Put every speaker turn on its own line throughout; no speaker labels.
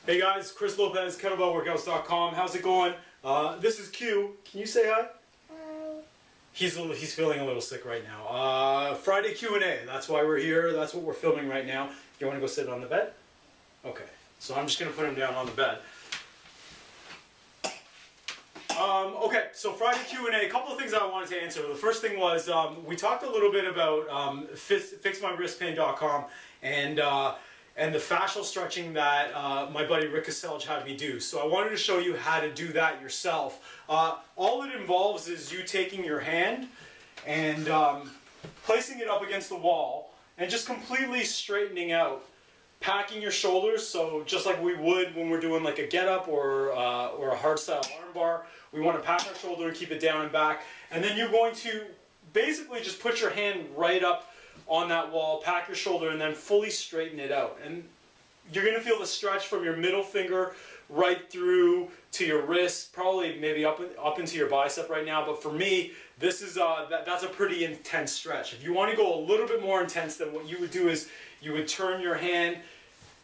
Hey guys, Chris Lopez, Kettlebell Workouts.com. How's it going? This is Q. Can you say hi?
Hi.
He's feeling a little sick right now. Friday Q&A. That's why we're here. That's what we're filming right now. You want to go sit on the bed? Okay. So I'm just going to put him down on the bed. Okay, so Friday Q&A, a couple of things I wanted to answer. The first thing was, we talked a little bit about fixmywristpain.com and the fascial stretching that my buddy Rick Caselj had me do. So I wanted to show you how to do that yourself. All it involves is you taking your hand and placing it up against the wall and just completely straightening out. Packing your shoulders, so just like we would when we're doing like a get-up or a hard-style arm bar, we want to pack our shoulder and keep it down and back. And then you're going to basically just put your hand right up on that wall, pack your shoulder, and then fully straighten it out. And you're going to feel the stretch from your middle finger right through to your wrist, probably maybe up into your bicep right now. But for me, this is that's a pretty intense stretch. If you want to go a little bit more intense, then what you would do is you would turn your hand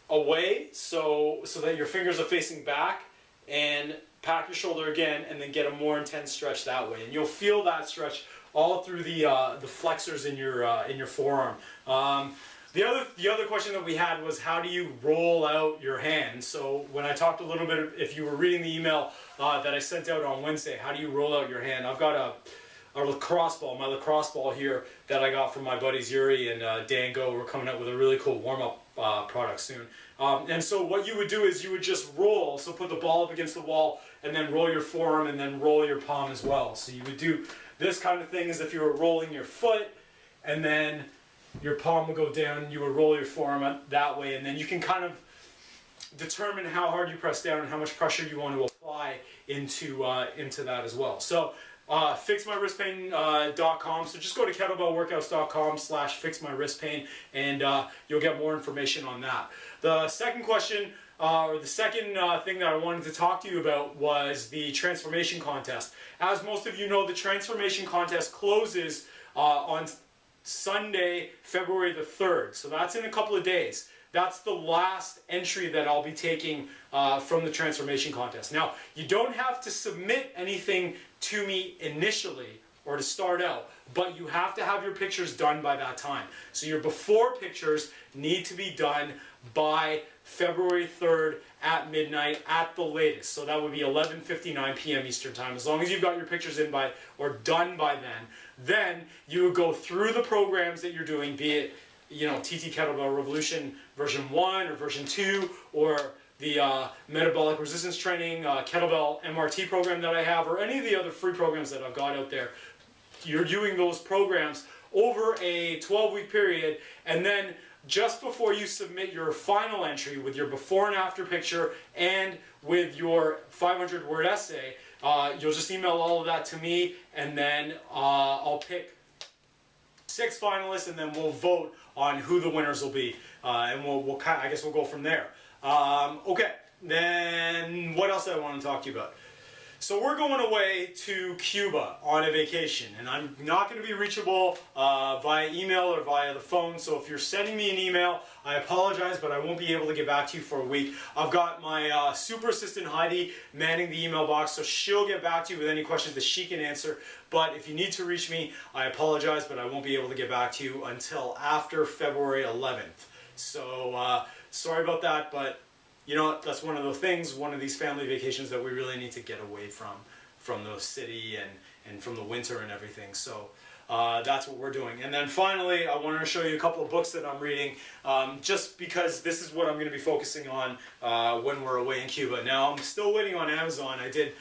away so that your fingers are facing back and pack your shoulder again, and then get a more intense stretch that way. And you'll feel that stretch all through the flexors in your forearm. The other question that we had was, how do you roll out your hand? So when I talked a little bit, if you were reading the email that I sent out on Wednesday, how do you roll out your hand? I've got a lacrosse ball, my lacrosse ball here that I got from my buddies Yuri and Dan Go. We're coming out with a really cool warm-up product soon. And so what you would do is you would just roll, so put the ball up against the wall and then roll your forearm and then roll your palm as well. So you would do this kind of thing as if you were rolling your foot, and then your palm would go down, you would roll your forearm that way, and then you can kind of determine how hard you press down and how much pressure you want to apply into that as well. So fixmywristpain.com. So just go to kettlebellworkouts.com/fixmywristpain and you'll get more information on that. The second question, or the second thing that I wanted to talk to you about was the transformation contest. As most of you know, the transformation contest closes on Sunday, February the 3rd. So that's in a couple of days. That's the last entry that I'll be taking from the transformation contest. Now, you don't have to submit anything to me initially or to start out, but you have to have your pictures done by that time. So your before pictures need to be done by February 3rd at midnight at the latest. So that would be 11:59 p.m. Eastern Time. As long as you've got your pictures in by or done by then you would go through the programs that you're doing, be it TT Kettlebell Revolution version 1 or version 2, or the metabolic resistance training kettlebell MRT program that I have, or any of the other free programs that I've got out there. You're doing those programs over a 12-week period, and then just before you submit your final entry with your before and after picture and with your 500-word essay, you'll just email all of that to me, and then I'll pick 6 finalists, and then we'll vote on who the winners will be, and I guess we'll go from there. Okay, then what else I want to talk to you about? So we're going away to Cuba on a vacation, and I'm not going to be reachable via email or via the phone. So if you're sending me an email, I apologize, but I won't be able to get back to you for a week. I've got my super assistant Heidi manning the email box, so she'll get back to you with any questions that she can answer. But if you need to reach me, I apologize, but I won't be able to get back to you until after February 11th. So sorry about that, but you know what, that's one of the things, one of these family vacations that we really need to get away from the city and from the winter and everything. So that's what we're doing. And then finally, I wanted to show you a couple of books that I'm reading, just because this is what I'm going to be focusing on when we're away in Cuba. Now, I'm still waiting on Amazon. I did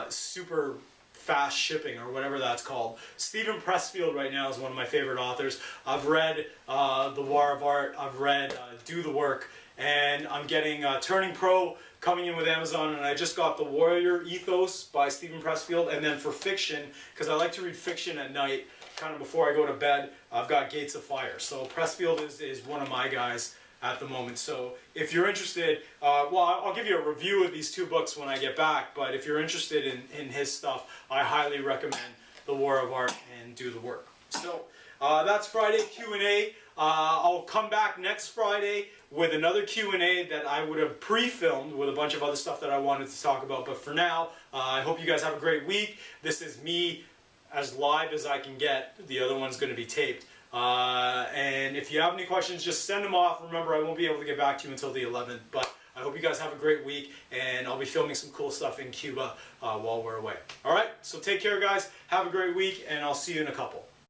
super fast shipping, or whatever that's called. Steven Pressfield right now is one of my favorite authors. I've read The War of Art. I've read Do the Work. And I'm getting Turning Pro coming in with Amazon, and I just got The Warrior Ethos by Steven Pressfield. And then for fiction, because I like to read fiction at night, kind of before I go to bed, I've got Gates of Fire. So Pressfield is one of my guys at the moment. So if you're interested, well, I'll give you a review of these 2 books when I get back, but if you're interested in his stuff, I highly recommend The War of Art and Do the Work. So that's Friday Q&A. I'll come back next Friday with another Q&A that I would have pre-filmed with a bunch of other stuff that I wanted to talk about. But for now, I hope you guys have a great week. This is me as live as I can get. The other one's going to be taped. And if you have any questions, just send them off. Remember, I won't be able to get back to you until the 11th. But I hope you guys have a great week, and I'll be filming some cool stuff in Cuba while we're away. All right, so take care, guys. Have a great week, and I'll see you in a couple.